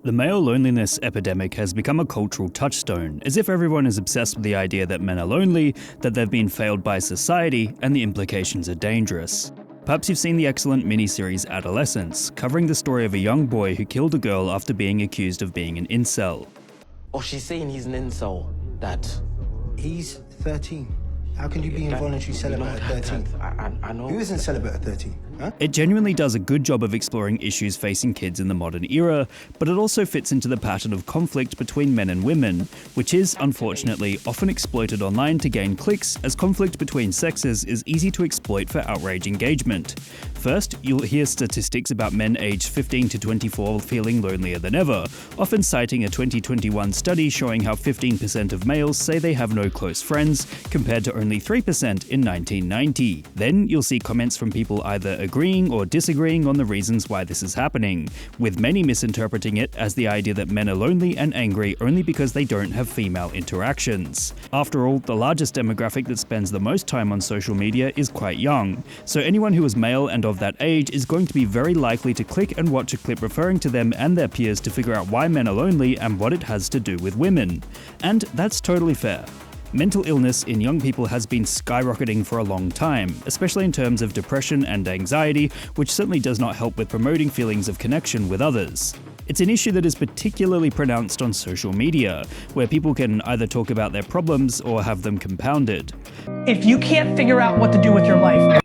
The male loneliness epidemic has become a cultural touchstone, as if everyone is obsessed with the idea that men are lonely, that they've been failed by society, and the implications are dangerous. Perhaps you've seen the excellent miniseries Adolescence, covering the story of a young boy who killed a girl after being accused of being an incel. Oh, she's saying he's an incel, Dad. He's 13. How can you be involuntary celibate at 13? I know. Who isn't celibate at 13? Huh? It genuinely does a good job of exploring issues facing kids in the modern era, but it also fits into the pattern of conflict between men and women, which is, unfortunately, often exploited online to gain clicks, as conflict between sexes is easy to exploit for outrage engagement. First, you'll hear statistics about men aged 15 to 24 feeling lonelier than ever, often citing a 2021 study showing how 15% of males say they have no close friends, compared to only 3% in 1990. Then you'll see comments from people either agreeing or disagreeing on the reasons why this is happening, with many misinterpreting it as the idea that men are lonely and angry only because they don't have female interactions. After all, the largest demographic that spends the most time on social media is quite young, so anyone who is male and of that age is going to be very likely to click and watch a clip referring to them and their peers to figure out why men are lonely and what it has to do with women. And that's totally fair. Mental illness in young people has been skyrocketing for a long time, especially in terms of depression and anxiety, which certainly does not help with promoting feelings of connection with others. It's an issue that is particularly pronounced on social media, where people can either talk about their problems or have them compounded. If you can't figure out what to do with your life,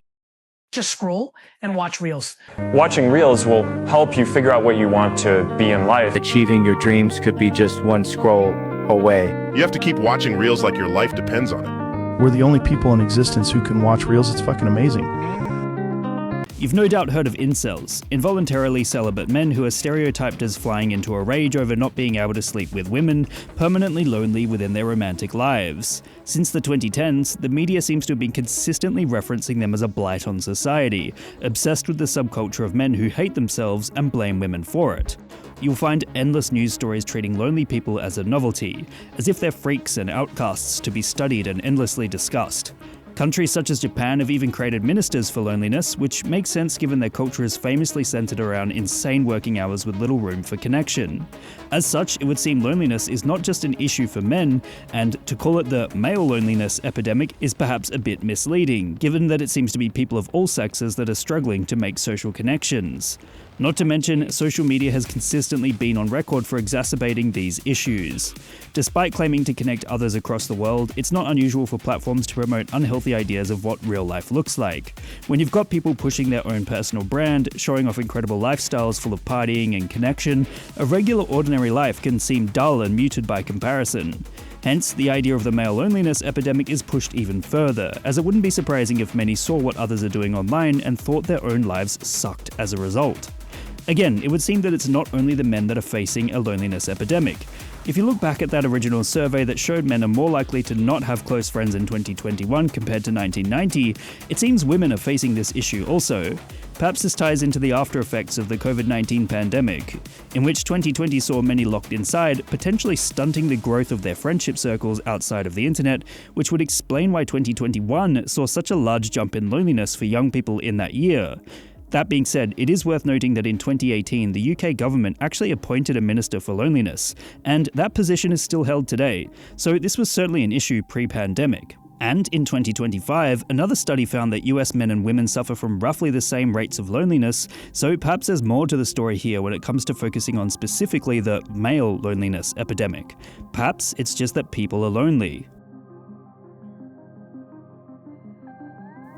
just scroll and watch Reels. Watching Reels will help you figure out what you want to be in life. Achieving your dreams could be just one scroll away. You have to keep watching Reels like your life depends on it. We're the only people in existence who can watch Reels. It's fucking amazing. You've no doubt heard of incels, involuntarily celibate men who are stereotyped as flying into a rage over not being able to sleep with women, permanently lonely within their romantic lives. Since the 2010s, the media seems to have been consistently referencing them as a blight on society, obsessed with the subculture of men who hate themselves and blame women for it. You'll find endless news stories treating lonely people as a novelty, as if they're freaks and outcasts to be studied and endlessly discussed. Countries such as Japan have even created ministers for loneliness, which makes sense given their culture is famously centered around insane working hours with little room for connection. As such, it would seem loneliness is not just an issue for men, and to call it the male loneliness epidemic is perhaps a bit misleading, given that it seems to be people of all sexes that are struggling to make social connections. Not to mention, social media has consistently been on record for exacerbating these issues. Despite claiming to connect others across the world, it's not unusual for platforms to promote unhealthy ideas of what real life looks like. When you've got people pushing their own personal brand, showing off incredible lifestyles full of partying and connection, a regular ordinary life can seem dull and muted by comparison. Hence, the idea of the male loneliness epidemic is pushed even further, as it wouldn't be surprising if many saw what others are doing online and thought their own lives sucked as a result. Again, it would seem that it's not only the men that are facing a loneliness epidemic. If you look back at that original survey that showed men are more likely to not have close friends in 2021 compared to 1990, it seems women are facing this issue also. Perhaps this ties into the after effects of the COVID-19 pandemic, in which 2020 saw many locked inside, potentially stunting the growth of their friendship circles outside of the internet, which would explain why 2021 saw such a large jump in loneliness for young people in that year. That being said, it is worth noting that in 2018, the UK government actually appointed a Minister for Loneliness, and that position is still held today, so this was certainly an issue pre-pandemic. And in 2025, another study found that US men and women suffer from roughly the same rates of loneliness, so perhaps there's more to the story here when it comes to focusing on specifically the male loneliness epidemic. Perhaps it's just that people are lonely.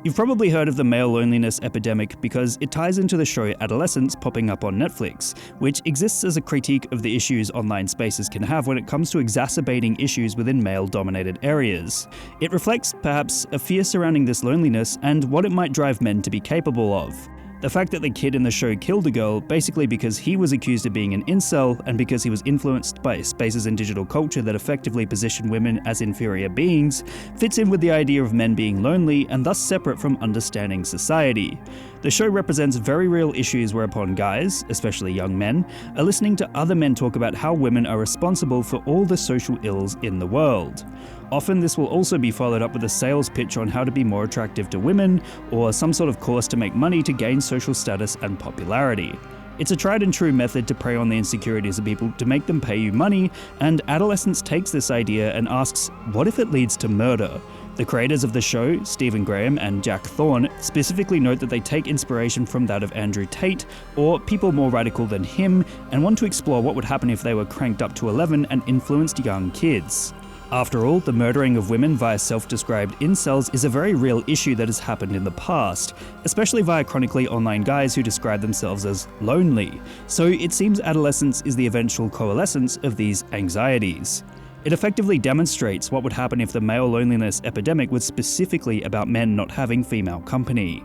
You've probably heard of the male loneliness epidemic because it ties into the show Adolescence popping up on Netflix, which exists as a critique of the issues online spaces can have when it comes to exacerbating issues within male-dominated areas. It reflects, perhaps, a fear surrounding this loneliness and what it might drive men to be capable of. The fact that the kid in the show killed a girl basically because he was accused of being an incel and because he was influenced by spaces in digital culture that effectively position women as inferior beings fits in with the idea of men being lonely and thus separate from understanding society. The show represents very real issues whereupon guys, especially young men, are listening to other men talk about how women are responsible for all the social ills in the world. Often this will also be followed up with a sales pitch on how to be more attractive to women, or some sort of course to make money to gain social status and popularity. It's a tried and true method to prey on the insecurities of people to make them pay you money, and adolescence takes this idea and asks, what if it leads to murder? The creators of the show, Stephen Graham and Jack Thorne, specifically note that they take inspiration from that of Andrew Tate, or people more radical than him, and want to explore what would happen if they were cranked up to 11 and influenced young kids. After all, the murdering of women via self-described incels is a very real issue that has happened in the past, especially via chronically online guys who describe themselves as lonely. So it seems adolescence is the eventual coalescence of these anxieties. It effectively demonstrates what would happen if the male loneliness epidemic was specifically about men not having female company.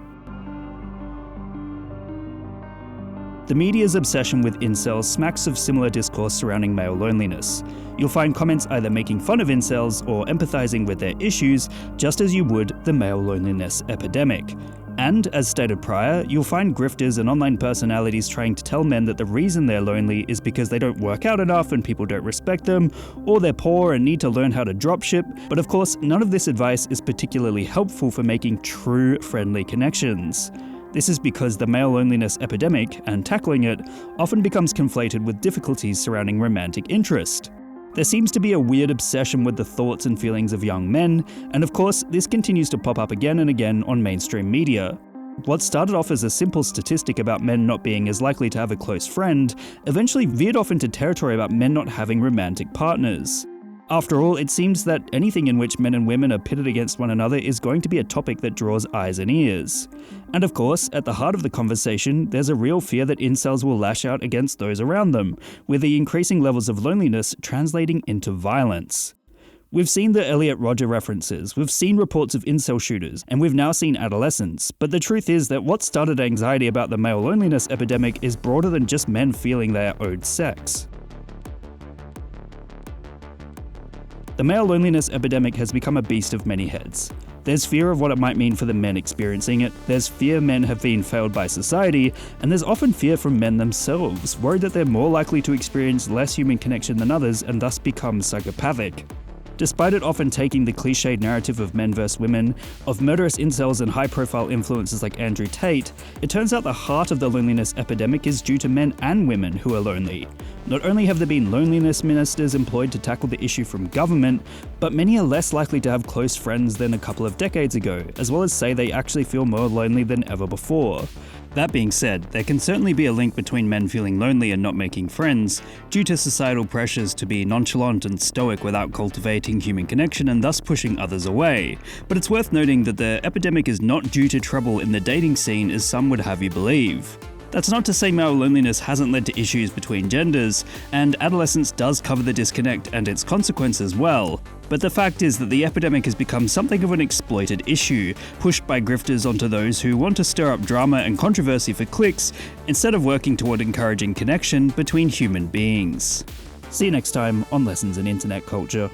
The media's obsession with incels smacks of similar discourse surrounding male loneliness. You'll find comments either making fun of incels or empathizing with their issues, just as you would the male loneliness epidemic. And, as stated prior, you'll find grifters and online personalities trying to tell men that the reason they're lonely is because they don't work out enough and people don't respect them, or they're poor and need to learn how to dropship. But of course, none of this advice is particularly helpful for making true friendly connections. This is because the male loneliness epidemic, and tackling it, often becomes conflated with difficulties surrounding romantic interest. There seems to be a weird obsession with the thoughts and feelings of young men, and of course, this continues to pop up again and again on mainstream media. What started off as a simple statistic about men not being as likely to have a close friend, eventually veered off into territory about men not having romantic partners. After all, it seems that anything in which men and women are pitted against one another is going to be a topic that draws eyes and ears. And of course, at the heart of the conversation, there's a real fear that incels will lash out against those around them, with the increasing levels of loneliness translating into violence. We've seen the Elliot Rodger references, we've seen reports of incel shooters, and we've now seen adolescents, but the truth is that what started anxiety about the male loneliness epidemic is broader than just men feeling they are owed sex. The male loneliness epidemic has become a beast of many heads. There's fear of what it might mean for the men experiencing it, there's fear men have been failed by society, and there's often fear from men themselves, worried that they're more likely to experience less human connection than others and thus become psychopathic. Despite it often taking the cliched narrative of men versus women, of murderous incels and high-profile influencers like Andrew Tate, it turns out the heart of the loneliness epidemic is due to men and women who are lonely. Not only have there been loneliness ministers employed to tackle the issue from government, but many are less likely to have close friends than a couple of decades ago, as well as say they actually feel more lonely than ever before. That being said, there can certainly be a link between men feeling lonely and not making friends, due to societal pressures to be nonchalant and stoic without cultivating human connection and thus pushing others away. But it's worth noting that the epidemic is not due to trouble in the dating scene as some would have you believe. That's not to say male loneliness hasn't led to issues between genders, and adolescence does cover the disconnect and its consequences well, but the fact is that the epidemic has become something of an exploited issue, pushed by grifters onto those who want to stir up drama and controversy for clicks, instead of working toward encouraging connection between human beings. See you next time on Lessons in Internet Culture.